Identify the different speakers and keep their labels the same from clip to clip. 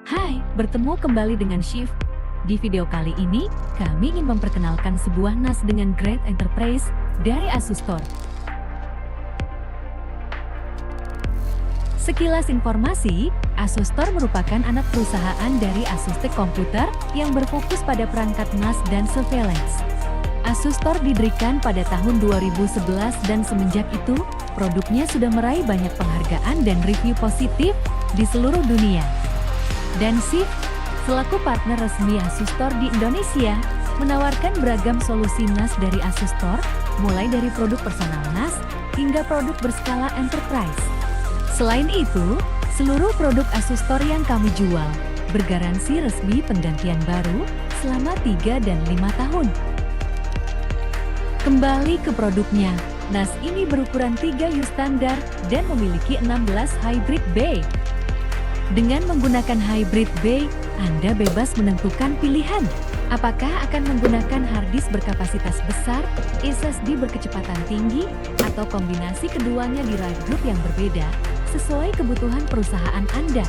Speaker 1: Hai, bertemu kembali dengan Shift. Di video kali ini, kami ingin memperkenalkan sebuah NAS dengan Great Enterprise dari Asus Store. Sekilas informasi, Asus Store merupakan anak perusahaan dari ASUSTeK Computer yang berfokus pada perangkat NAS dan surveillance. Asus Store didirikan pada tahun 2011 dan semenjak itu, produknya sudah meraih banyak penghargaan dan review positif di seluruh dunia. Dan Shift, selaku partner resmi Asus Store di Indonesia, menawarkan beragam solusi NAS dari Asus Store, mulai dari produk personal NAS hingga produk berskala enterprise. Selain itu, seluruh produk Asus Store yang kami jual bergaransi resmi penggantian baru selama 3 dan 5 tahun. Kembali ke produknya, NAS ini berukuran 3U standar dan memiliki 16 hybrid bay. Dengan menggunakan hybrid bay, Anda bebas menentukan pilihan. Apakah akan menggunakan hard disk berkapasitas besar, SSD berkecepatan tinggi, atau kombinasi keduanya di drive group yang berbeda, sesuai kebutuhan perusahaan Anda.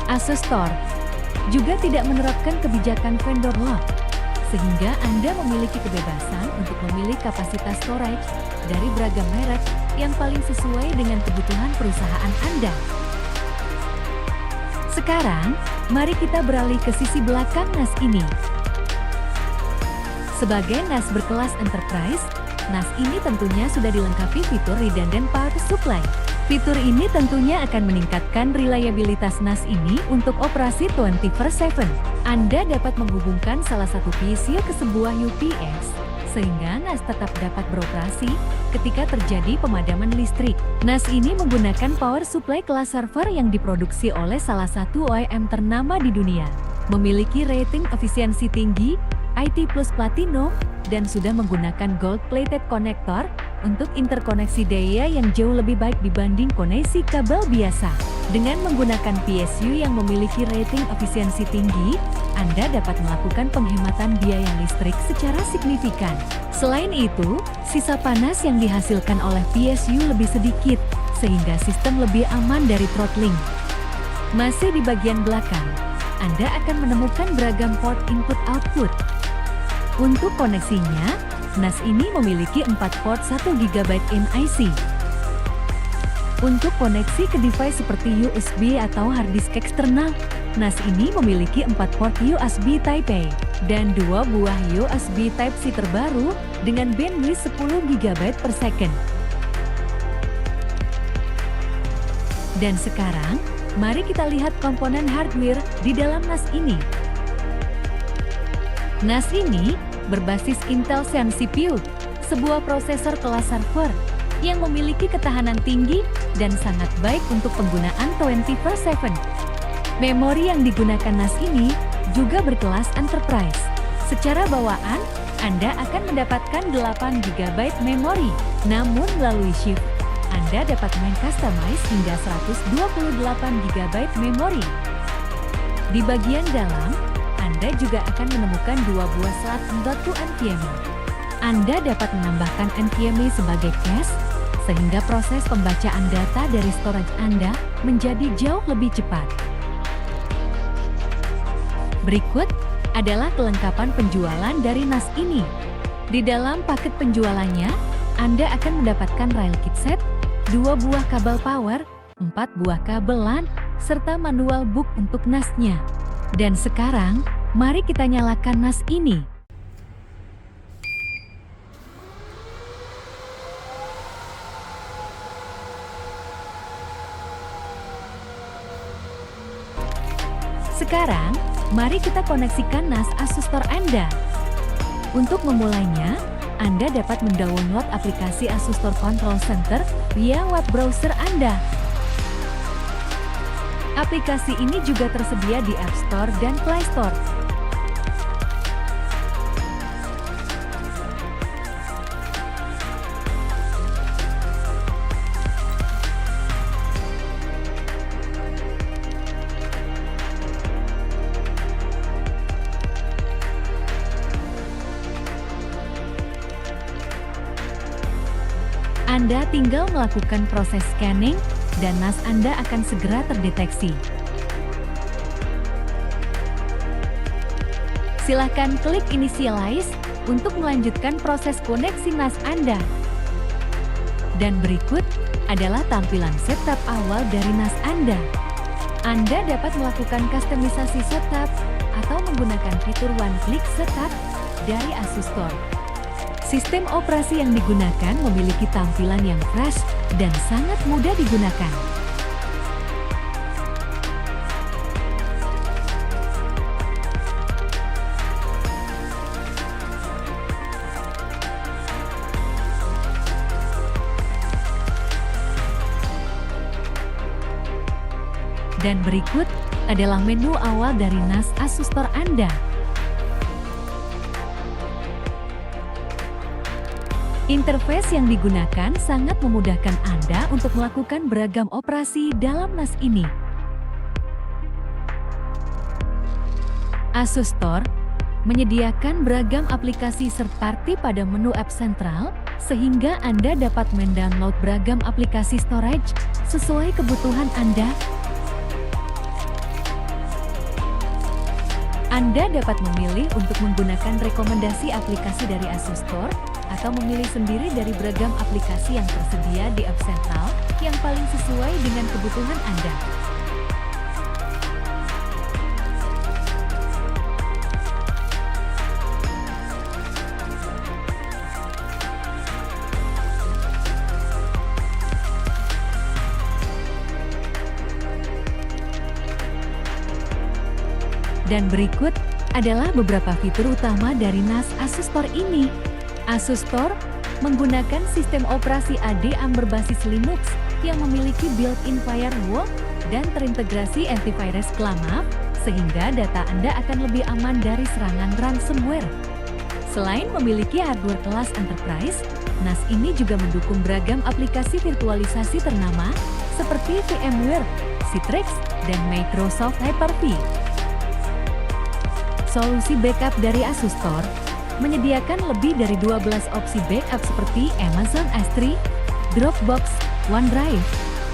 Speaker 1: Asus Store juga tidak menerapkan kebijakan vendor lock, sehingga Anda memiliki kebebasan untuk memilih kapasitas storage dari beragam merek yang paling sesuai dengan kebutuhan perusahaan Anda. Sekarang, mari kita beralih ke sisi belakang NAS ini. Sebagai NAS berkelas enterprise, NAS ini tentunya sudah dilengkapi fitur redundant power supply. Fitur ini tentunya akan meningkatkan reliabilitas NAS ini untuk operasi 24/7. Anda dapat menghubungkan salah satu PCU ke sebuah UPS, sehingga NAS tetap dapat beroperasi ketika terjadi pemadaman listrik. NAS ini menggunakan power supply kelas server yang diproduksi oleh salah satu OEM ternama di dunia. Memiliki rating efisiensi tinggi, IT Plus Platinum, dan sudah menggunakan gold-plated konektor untuk interkoneksi daya yang jauh lebih baik dibanding koneksi kabel biasa. Dengan menggunakan PSU yang memiliki rating efisiensi tinggi, Anda dapat melakukan penghematan biaya listrik secara signifikan. Selain itu, sisa panas yang dihasilkan oleh PSU lebih sedikit, sehingga sistem lebih aman dari throttling. Masih di bagian belakang, Anda akan menemukan beragam port input-output. Untuk koneksinya, NAS ini memiliki 4 port 1 GB NIC. Untuk koneksi ke device seperti USB atau hard disk eksternal, NAS ini memiliki 4 port USB Type-A dan 2 buah USB Type-C terbaru dengan bandwidth 10 GB per second. Dan sekarang, mari kita lihat komponen hardware di dalam NAS ini. NAS ini berbasis Intel Xeon CPU, sebuah prosesor kelas server yang memiliki ketahanan tinggi dan sangat baik untuk penggunaan 24/7. Memori yang digunakan NAS ini juga berkelas enterprise. Secara bawaan, Anda akan mendapatkan 8 GB memori, namun melalui Shift, Anda dapat mengcustomize hingga 128 GB memori. Di bagian dalam, Anda juga akan menemukan 2 buah slot M.2 NVMe. Anda dapat menambahkan NVMe sebagai cache, sehingga proses pembacaan data dari storage Anda menjadi jauh lebih cepat. Berikut adalah kelengkapan penjualan dari NAS ini. Di dalam paket penjualannya, Anda akan mendapatkan rail kit set, 2 buah kabel power, 4 buah kabel LAN, serta manual book untuk NAS-nya. Dan sekarang, mari kita nyalakan NAS ini. Sekarang, mari kita koneksikan NAS Asus Store Anda. Untuk memulainya, Anda dapat mendownload aplikasi Asus Store Control Center via web browser Anda. Aplikasi ini juga tersedia di App Store dan Play Store. Anda tinggal melakukan proses scanning dan NAS Anda akan segera terdeteksi. Silakan klik Initialize untuk melanjutkan proses koneksi NAS Anda. Dan berikut adalah tampilan setup awal dari NAS Anda. Anda dapat melakukan kustomisasi setup atau menggunakan fitur One Click Setup dari Asus Store. Sistem operasi yang digunakan memiliki tampilan yang fresh dan sangat mudah digunakan. Dan berikut adalah menu awal dari NAS Asus Store Anda. Interface yang digunakan sangat memudahkan Anda untuk melakukan beragam operasi dalam NAS ini. Asus Store menyediakan beragam aplikasi third party pada menu app sentral, sehingga Anda dapat mendownload beragam aplikasi storage sesuai kebutuhan Anda. Anda dapat memilih untuk menggunakan rekomendasi aplikasi dari Asus Store atau memilih sendiri dari beragam aplikasi yang tersedia di App Central yang paling sesuai dengan kebutuhan Anda. Dan berikut adalah beberapa fitur utama dari NAS Asus Store ini. Asus Store menggunakan sistem operasi ADM berbasis Linux yang memiliki built-in firewall dan terintegrasi antivirus KLAMAP, sehingga data Anda akan lebih aman dari serangan ransomware. Selain memiliki hardware kelas enterprise, NAS ini juga mendukung beragam aplikasi virtualisasi ternama seperti VMware, Citrix, dan Microsoft Hyper-V. Solusi backup dari Asus Store menyediakan lebih dari 12 opsi backup seperti Amazon S3, Dropbox, OneDrive,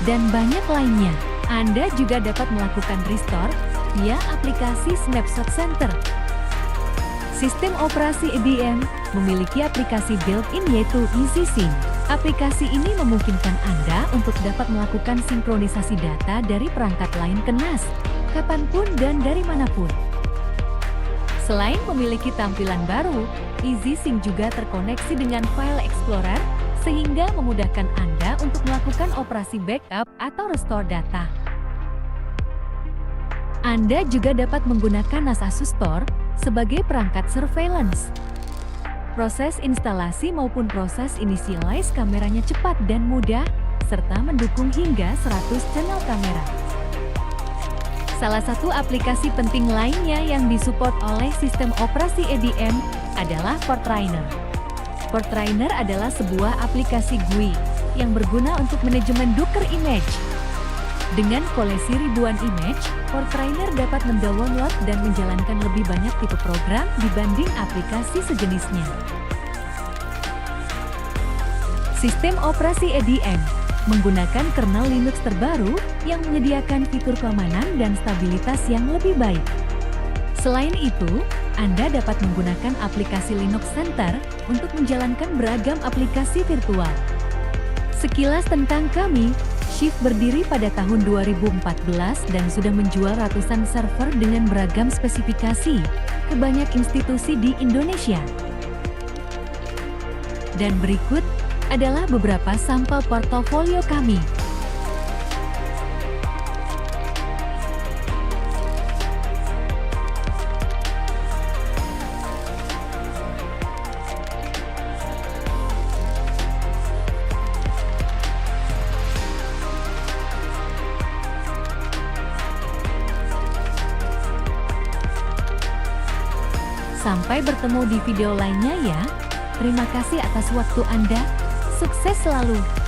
Speaker 1: dan banyak lainnya. Anda juga dapat melakukan restore via aplikasi Snapshot Center. Sistem operasi ADM memiliki aplikasi built-in yaitu EasySync. Aplikasi ini memungkinkan Anda untuk dapat melakukan sinkronisasi data dari perangkat lain ke NAS, kapanpun dan dari manapun. Selain memiliki tampilan baru, EasySync juga terkoneksi dengan File Explorer, sehingga memudahkan Anda untuk melakukan operasi backup atau restore data. Anda juga dapat menggunakan NAS Asus Store sebagai perangkat surveillance. Proses instalasi maupun proses initialize kameranya cepat dan mudah, serta mendukung hingga 100 channel kamera. Salah satu aplikasi penting lainnya yang disupport oleh sistem operasi ADM adalah PortRainer. PortRainer adalah sebuah aplikasi GUI yang berguna untuk manajemen Docker image. Dengan koleksi ribuan image, PortRainer dapat mendownload dan menjalankan lebih banyak tipe program dibanding aplikasi sejenisnya. Sistem operasi ADM menggunakan kernel Linux terbaru yang menyediakan fitur keamanan dan stabilitas yang lebih baik. Selain itu, Anda dapat menggunakan aplikasi Linux Center untuk menjalankan beragam aplikasi virtual. Sekilas tentang kami, Shift berdiri pada tahun 2014 dan sudah menjual ratusan server dengan beragam spesifikasi ke banyak institusi di Indonesia. Dan berikut adalah beberapa sampel portofolio kami. Sampai bertemu di video lainnya ya. Terima kasih atas waktu Anda. Sukses selalu!